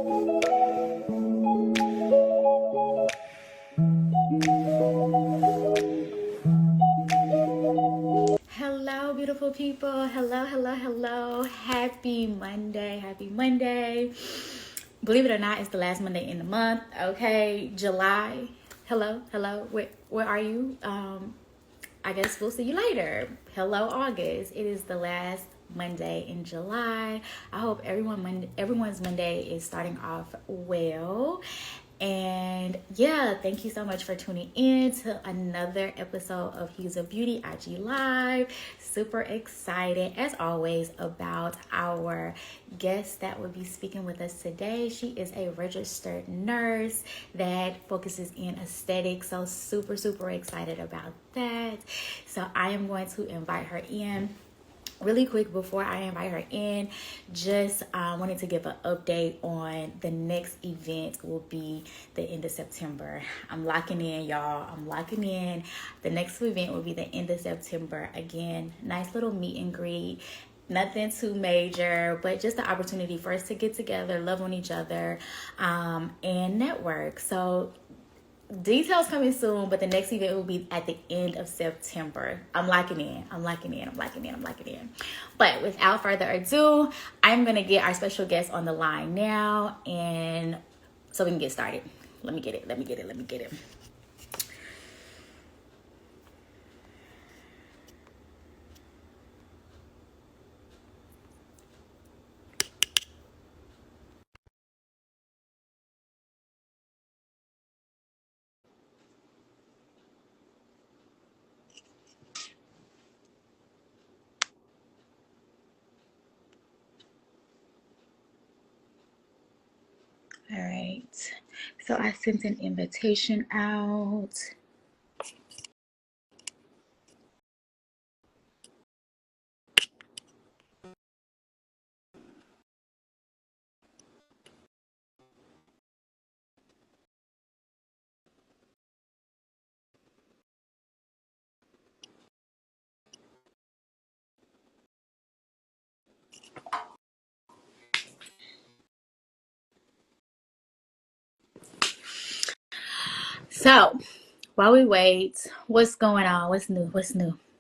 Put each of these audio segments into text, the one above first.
Hello, beautiful people. Hello, hello, hello. Happy Monday. Happy Monday. Believe it or not, it's the last Monday in the month. Okay, July. Hello, hello. Where are you? I guess we'll see you later. Hello, August. It is the last Monday in July. I hope everyone's Monday is starting off well. And yeah, thank you so much for tuning in to another episode of Hues of Beauty IG Live. Super excited, as always, about our guest that will be speaking with us today. She is a registered nurse that focuses in aesthetics. So super excited about that. So I am going to invite her in. Really quick before I invite her in, just wanted to give an update on the next event will be the end of September. I'm locking in, y'all. I'm locking in. The next event will be the end of September. Again, nice little meet and greet. Nothing too major, but just the opportunity for us to get together, love on each other, and network. So details coming soon, but the next event will be at the end of September. I'm locking in. But without further ado, I'm going to get our special guest on the line now, and so we can get started. Let me get it. All right. So I sent an invitation out. So while we wait, what's going on? What's new?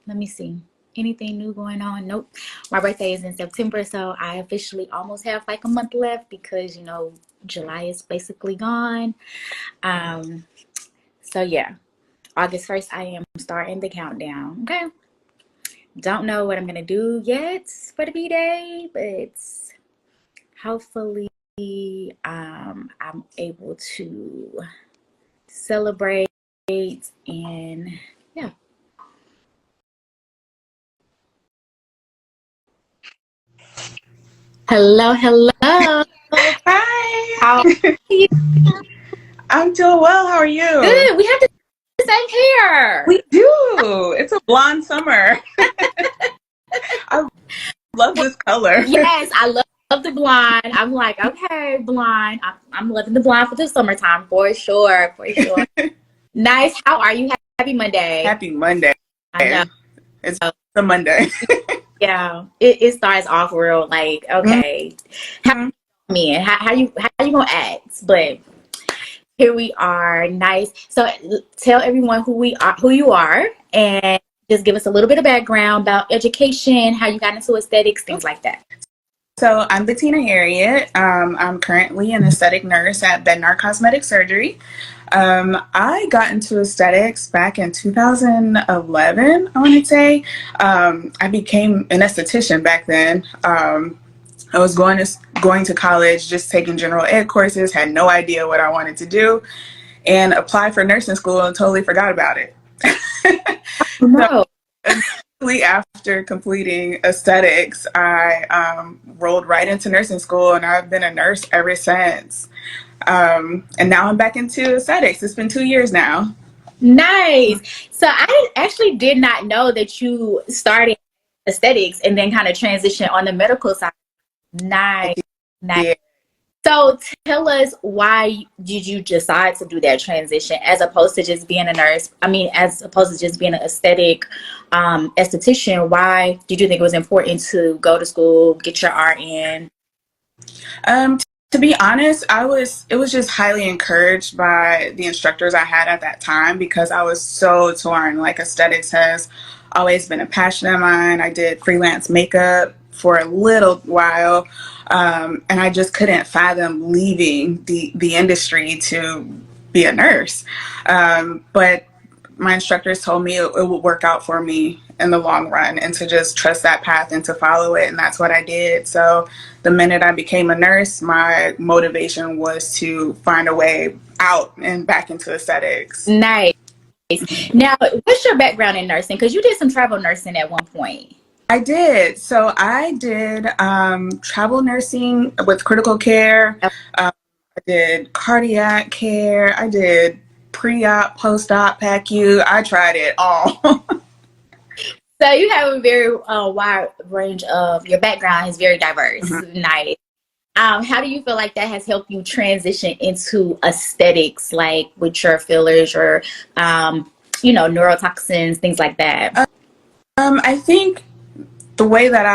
Let me see. Anything new going on? Nope. My birthday is in September, so I officially almost have like a month left because, July is basically gone. So yeah, August 1st, I am starting the countdown. Okay. Don't know what I'm going to do yet for the B-Day, but hopefully I'm able to celebrate and yeah. Hello. How are Hi, you? I'm doing well. How are you? Good. We have the same hair. We do. It's a blonde summer. I love this color. Yes, I love the blonde. I'm like, okay, blonde. I'm loving the blonde for the summertime for sure. Nice. How are you? Happy Monday. Happy Monday. I know. It's a Monday. Yeah, it starts off real like, okay, how Mhm. man, how you gonna act? But here we are. Nice. So tell everyone who you are, and just give us a little bit of background about education, how you got into aesthetics, things like that. So I'm Bettina Harriet. I'm currently an aesthetic nurse at Bednar Cosmetic Surgery. I got into aesthetics back in 2011, I want to say. I became an esthetician back then. I was going to college, just taking general ed courses, had no idea what I wanted to do, and applied for nursing school and totally forgot about it. So No. immediately after completing aesthetics, I rolled right into nursing school, and I've been a nurse ever since. And now I'm back into aesthetics. It's been 2 years now. Nice. So I actually did not know that you started aesthetics and then kind of transitioned on the medical side. I Nice. Nice. did. So tell us, why did you decide to do that transition as opposed to just being a nurse? I mean, as opposed to just being an aesthetic esthetician, why did you think it was important to go to school, get your RN? Um, To be honest, it was just highly encouraged by the instructors I had at that time because I was so torn. Like aesthetics has always been a passion of mine. I did freelance makeup for a little while, and I just couldn't fathom leaving the industry to be a nurse. But my instructors told me it would work out for me in the long run and to just trust that path and to follow it. And that's what I did. So the minute I became a nurse, my motivation was to find a way out and back into aesthetics. Nice. Now, what's your background in nursing? Because you did some travel nursing at one point. I did. So I did travel nursing with critical care. I did cardiac care. I did pre-op, post-op, PACU. I tried it all. So you have a very wide range of your background is very diverse. Mm-hmm. Nice. How do you feel like that has helped you transition into aesthetics, like with your fillers or, neurotoxins, things like that? I think the way that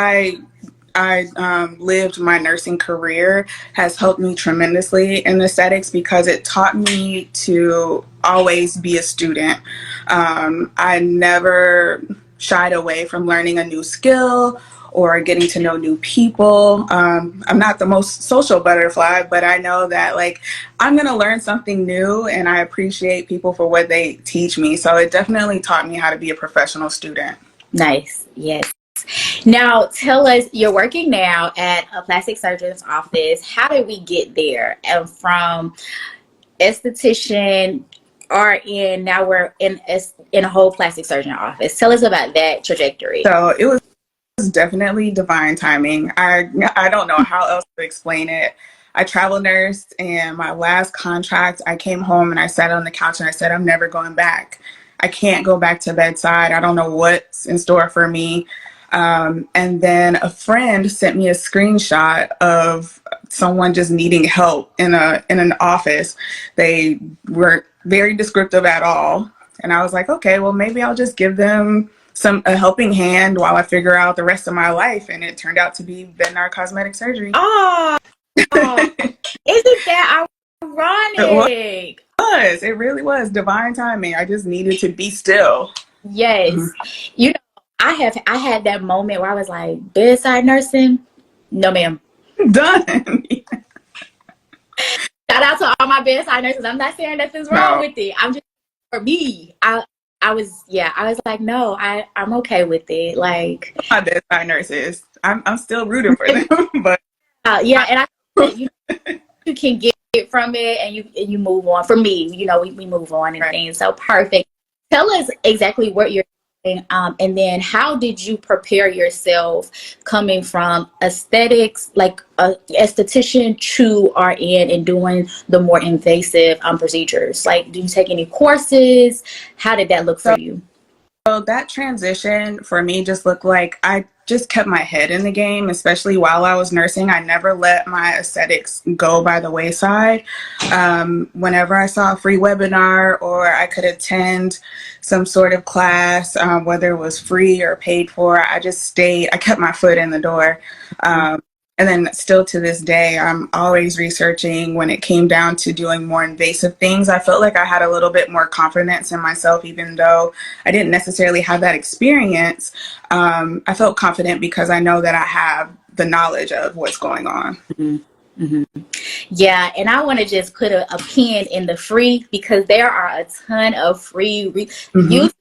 I lived my nursing career has helped me tremendously in aesthetics because it taught me to always be a student. I never shied away from learning a new skill or getting to know new people. I'm not the most social butterfly, but I know that like I'm going to learn something new and I appreciate people for what they teach me. So it definitely taught me how to be a professional student. Nice. Yes. Now, tell us, you're working now at a plastic surgeon's office. How did we get there? And from esthetician, RN, now we're in a whole plastic surgeon office. Tell us about that trajectory. So it was definitely divine timing. I don't know how else to explain it. I travel nursed and my last contract, I came home and I sat on the couch and I said, I'm never going back. I can't go back to bedside. I don't know what's in store for me. And then a friend sent me a screenshot of someone just needing help in an office. They weren't very descriptive at all. And I was like, okay, well, maybe I'll just give them a helping hand while I figure out the rest of my life. And it turned out to be Bettina cosmetic surgery. Oh, isn't that ironic? It really was divine timing. I just needed to be still. Yes. Mm-hmm. I had that moment where I was like, bedside nursing? No, ma'am. Done. Shout out to all my bedside nurses. I'm not saying nothing's wrong with it. I'm just, for me, I was like, no, I'm okay with it. Like my bedside nurses, I'm still rooting for them, but yeah, and you can get it from it, and you move on. For me, we move on and things. So perfect. Tell us exactly what you're doing, and then how did you prepare yourself coming from aesthetics, like a esthetician, to RN and doing the more invasive procedures? Like, did you take any courses? How did that look for you? So that transition for me just looked like I just kept my head in the game, especially while I was nursing. I never let my aesthetics go by the wayside. Whenever I saw a free webinar or I could attend some sort of class, whether it was free or paid for, I kept my foot in the door. And then still to this day, I'm always researching. When it came down to doing more invasive things, I felt like I had a little bit more confidence in myself, even though I didn't necessarily have that experience. I felt confident because I know that I have the knowledge of what's going on. Mm-hmm. Mm-hmm. Yeah, and I want to just put a pin in the free, because there are a ton of free YouTube.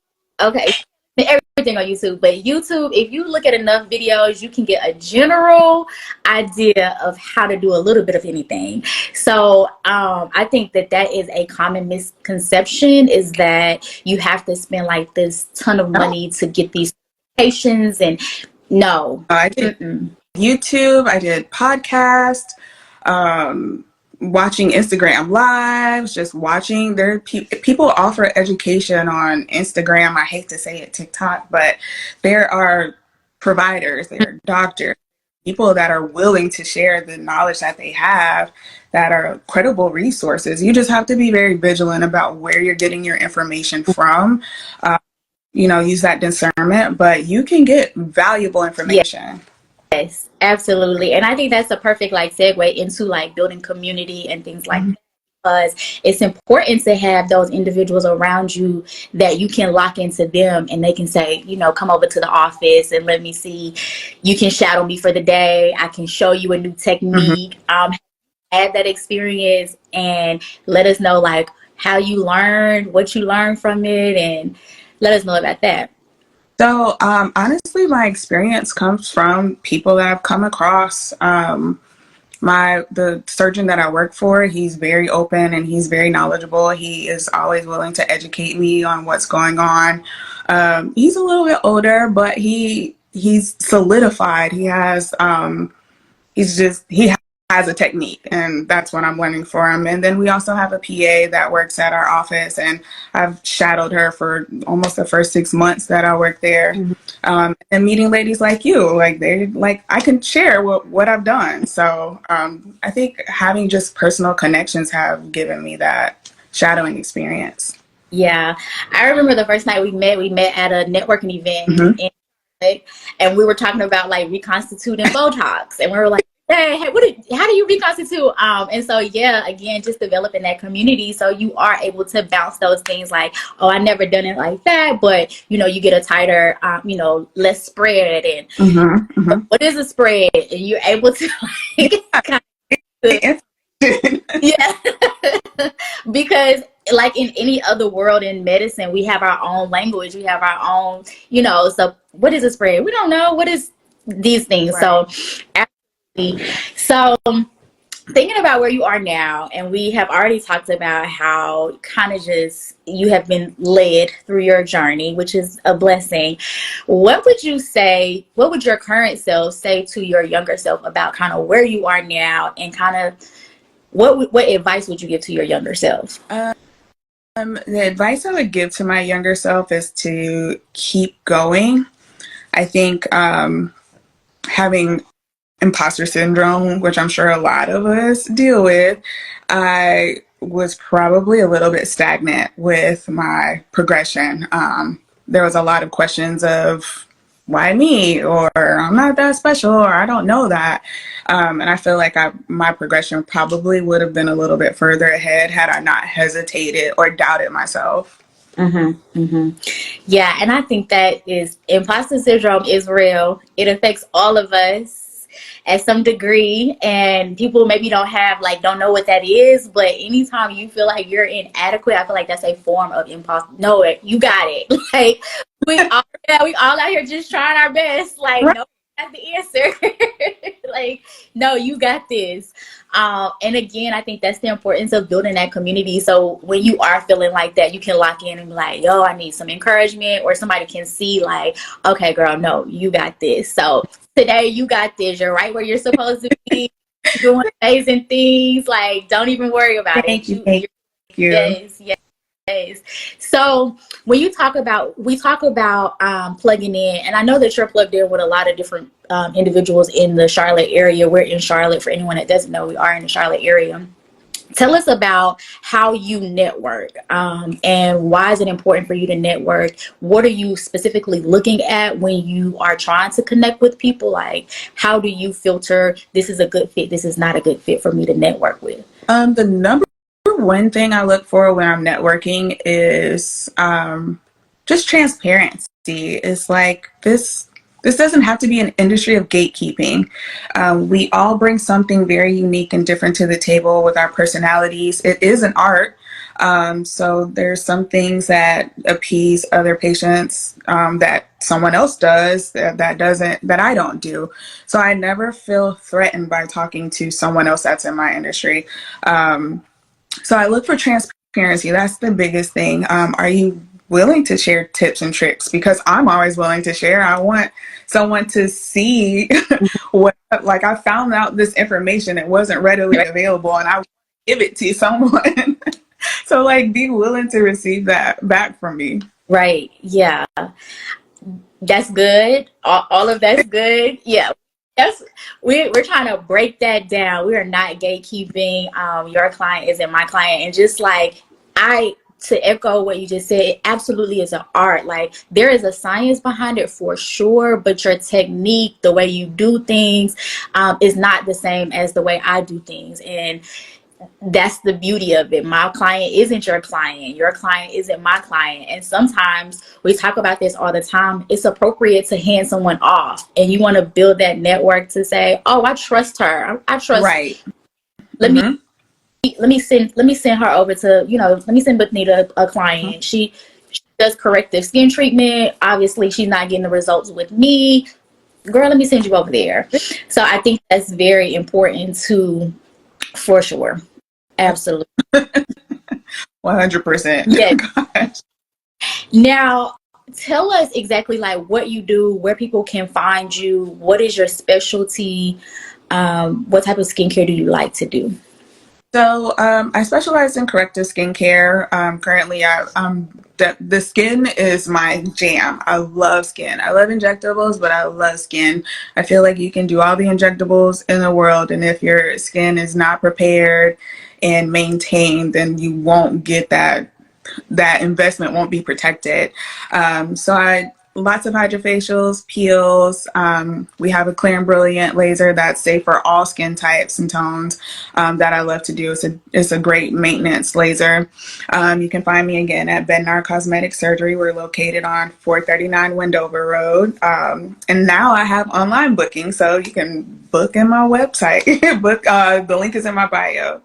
Okay, everything on YouTube, but YouTube, if you look at enough videos, you can get a general idea of how to do a little bit of anything. So I think that is a common misconception, is that you have to spend like this ton of money to get these certifications. And no, I did YouTube, I did podcast, watching Instagram lives, just watching. People offer education on Instagram. I hate to say it, TikTok, but there are providers, there are doctors, people that are willing to share the knowledge that they have, that are credible resources. You just have to be very vigilant about where you're getting your information from. Use that discernment, but you can get valuable information. Yes, absolutely. And I think that's a perfect like segue into like building community and things like Mhm. that. Because it's important to have those individuals around you that you can lock into them and they can say, you know, come over to the office and let me see. You can shadow me for the day. I can show you a new Mhm. technique. Add that experience and let us know like how you learned, what you learned from it, and let us know about that. So, honestly, my experience comes from people that I've come across. The surgeon that I work for, he's very open and he's very knowledgeable. He is always willing to educate me on what's going on. He's a little bit older, but he's solidified. He has a technique, and that's what I'm learning for him. And then we also have a PA that works at our office, and I've shadowed her for almost the first 6 months that I work there. Mhm. And meeting ladies like you, like they like I can share what I've done. So I think having just personal connections have given me that shadowing experience. Yeah, I remember the first night we met. We met at a networking event, Hmm. and we were talking about like reconstituting Botox, and we were like, "Hey, how do you reconstitute?" And so yeah, again, just developing that community, so you are able to bounce those things like, "Oh, I never done it like that," but you know, you get a tighter, less spread, and Hmm. Hmm. what is a spread, and you're able to like, kind of, yeah. Because like in any other world in medicine, we have our own language, we have our own, so what is a spread? We don't know what is these things. Right. So absolutely. So thinking about where you are now, and we have already talked about how kind of just you have been led through your journey, which is a blessing. What would your current self say to your younger self about kind of where you are now, and kind of what advice would you give to your younger self? The advice I would give to my younger self is to keep going. I think having imposter syndrome, which I'm sure a lot of us deal with, I was probably a little bit stagnant with my progression. There was a lot of questions of why me, or I'm not that special, or I don't know that. And I feel like my progression probably would have been a little bit further ahead had I not hesitated or doubted myself. Mm-hmm, mm-hmm. Yeah, and I think that is imposter syndrome is real. It affects all of us at some degree, and people maybe don't know what that is. But anytime you feel like you're inadequate, I feel like that's a form of imposter. No, you got it. Like we all out here just trying our best. Like Right. no, that's the answer. Like no, you got this. And again, I think that's the importance of building that community. So when you are feeling like that, you can lock in and be like, yo, I need some encouragement, or somebody can see like, okay, girl, no, you got this. So today you got this. You're right where you're supposed to be. You're doing amazing things. Like, don't even worry about it. Thank you. Thank you. Yes, yes. So when we talk about plugging in, and I know that you're plugged in with a lot of different individuals in the Charlotte area. We're in Charlotte. For anyone that doesn't know, we are in the Charlotte area. Tell us about how you network, and why is it important for you to network? What are you specifically looking at when you are trying to connect with people? Like, how do you filter this is a good fit, this is not a good fit for me to network with? The number one thing I look for when I'm networking is just transparency. It's like this doesn't have to be an industry of gatekeeping. We all bring something very unique and different to the table with our personalities. It is an art. So there's some things that appease other patients that someone else does that I don't do. So I never feel threatened by talking to someone else that's in my industry. So I look for transparency. That's the biggest thing. Are you willing to share tips and tricks? Because I'm always willing to share. I want someone to see what, like, I found out this information. It wasn't readily available, and I give it to someone. So, like, be willing to receive that back from me. Right. Yeah. That's good. All of that's good. Yeah. That's we're trying to break that down. We are not gatekeeping. Your client isn't my client, and just like I to echo what you just said, it absolutely is an art. Like, there is a science behind it for sure, but your technique, the way you do things, is not the same as the way I do things. And that's the beauty of it. My client isn't your client isn't my client. And sometimes we talk about this all the time. It's appropriate to hand someone off, and you want to build that network to say, oh, I trust her. I trust. Right. Let me send her over to, let me send Bettina a client. She does corrective skin treatment. Obviously, she's not getting the results with me. Girl, let me send you over there. So I think that's very important too, for sure. Absolutely. 100%. Yeah. Gosh. Now, tell us exactly like what you do, where people can find you, what is your specialty, what type of skincare do you like to do? So I specialize in corrective skincare. Currently, the skin is my jam. I love skin. I love injectables, but I love skin. I feel like you can do all the injectables in the world, and if your skin is not prepared and maintained, then you won't get that investment won't be protected. So I lots of hydrofacials, peels. We have a clear and brilliant laser that's safe for all skin types and tones that I love to do. It's a great maintenance laser. You can find me again at Bettina Cosmetic Surgery. We're located on 439 Wendover Road. And now I have online booking, so you can book in my website. Book. The link is in my bio.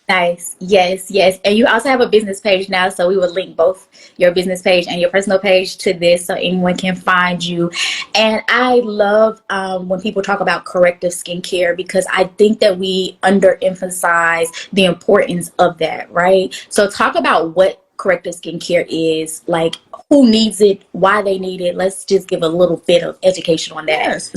Nice. Yes, yes. And you also have a business page now, so we will link both your business page and your personal page to this so anyone can find you. And I love when people talk about corrective skincare, because I think that we underemphasize the importance of that, right? So talk about what corrective skincare is, like who needs it, why they need it. Let's just give a little bit of education on that. Yes.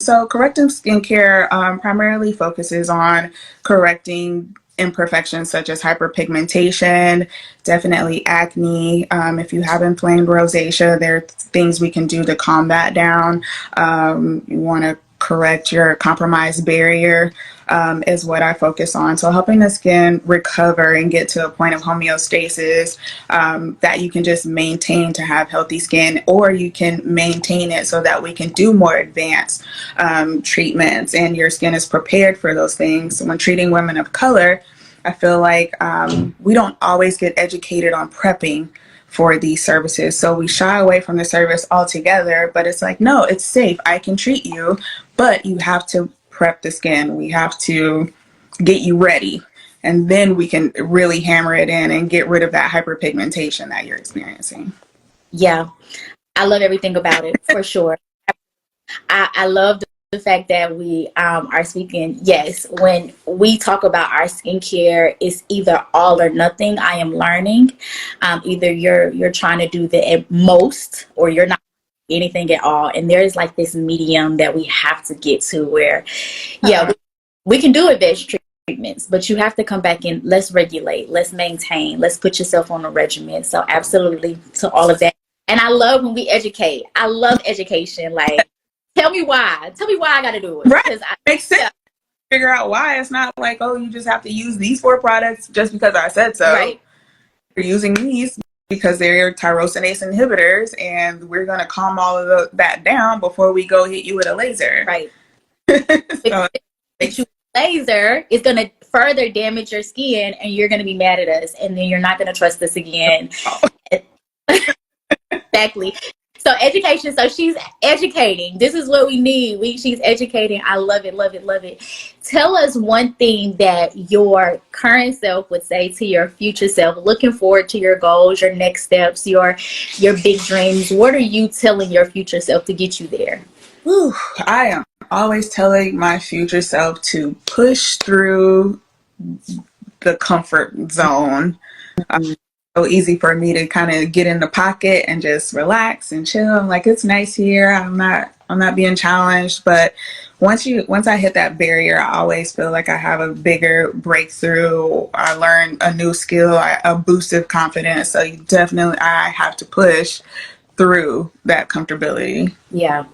So corrective skincare primarily focuses on correcting imperfections such as hyperpigmentation, definitely acne. If you have inflamed rosacea, there are things we can do to calm that down. You want to correct your compromised barrier is what I focus on. So helping the skin recover and get to a point of homeostasis that you can just maintain to have healthy skin, or you can maintain it so that we can do more advanced treatments and your skin is prepared for those things. So when treating women of color, I feel like we don't always get educated on prepping for these services. So we shy away from the service altogether, but it's like, no, it's safe. I can treat you, but you have to prep the skin. We have to get you ready, and then we can really hammer it in and get rid of that hyperpigmentation that you're experiencing. Yeah, I love everything about it, for sure. I love the fact that we are speaking. Yes, when we talk about our skincare, it's either all or nothing. I am learning. Either you're trying to do the most, or you're not anything at all. And there's like this medium that we have to get to where, yeah, we can do advanced treatments, but you have to come back in. Let's regulate, let's maintain, let's put yourself on a regimen. So absolutely to all of that. And I love when we educate. I love education. Like, tell me why I got to do it. Right. Makes sense. Yeah. Figure out why. It's not like, oh, you just have to use these 4 products just because I said so. Right. You're using these because they're tyrosinase inhibitors, and we're going to calm all of that down before we go hit you with a laser. Right. So, laser is going to further damage your skin, and you're going to be mad at us, and then you're not going to trust us again. Oh. Exactly. So education. So she's educating. This is what we need. She's educating. I love it, love it, love it. Tell us one thing that your current self would say to your future self, looking forward to your goals, your next steps, your big dreams. What are you telling your future self to get you there? Whew, I am always telling my future self to push through the comfort zone. So easy for me to kind of get in the pocket and just relax and chill. I'm like, it's nice here. I'm not being challenged. But once I hit that barrier, I always feel like I have a bigger breakthrough. I learn a new skill, a boost of confidence. So I have to push through that comfortability. Yeah.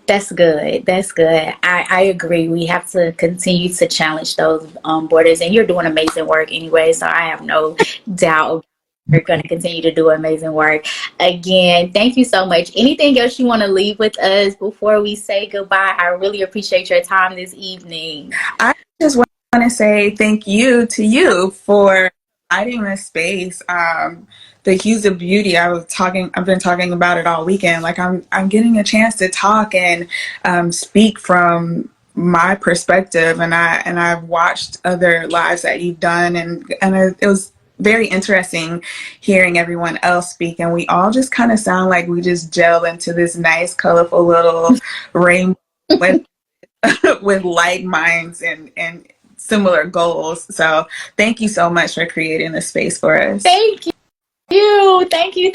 That's good. That's good. I agree. We have to continue to challenge those borders, and you're doing amazing work anyway. So I have no doubt You're going to continue to do amazing work. Again, thank you so much. Anything else you want to leave with us before we say goodbye? I really appreciate your time this evening. I just want to say thank you to you for providing this space. The Hues of Beauty. I've been talking about it all weekend. Like I'm getting a chance to talk and speak from my perspective, and I've watched other lives that you've done, and it was very interesting hearing everyone else speak, and we all just kind of sound like we just gel into this nice, colorful little rainbow with with like minds and similar goals. So thank you so much for creating this space for us. Thank you. Thank you.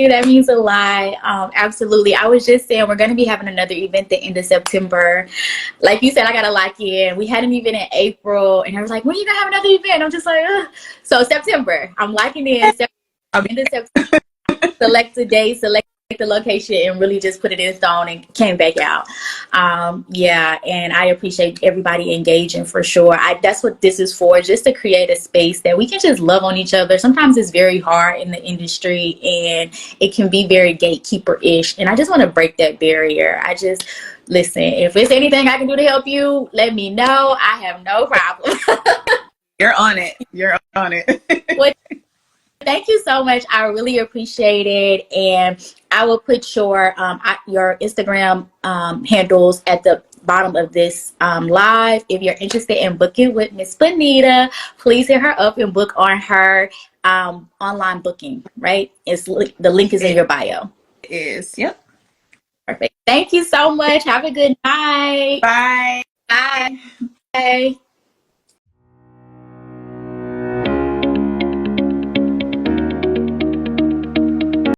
That means a lot. Absolutely. I was just saying we're going to be having another event the end of September. Like you said, I got to lock in. We had an event in April, and I was like, when are you going to have another event? I'm just like, ugh. So September, I'm locking in. End of September, select the date, select the location, and really just put it in stone and came back out. Yeah, and I appreciate everybody engaging for sure. That's what this is for, just to create a space that we can just love on each other. Sometimes it's very hard in the industry, and it can be very gatekeeper-ish, and I just want to break that barrier. I just listen, if there's anything I can do to help you, let me know. I have no problem. You're on it. Well, thank you so much. I really appreciate it. And I will put your Instagram handles at the bottom of this live. If you're interested in booking with Miss Bonita, please hit her up and book on her online booking, right? The link is in your bio. It is. Yep. Perfect. Thank you so much. Have a good night. Bye. Bye. Bye.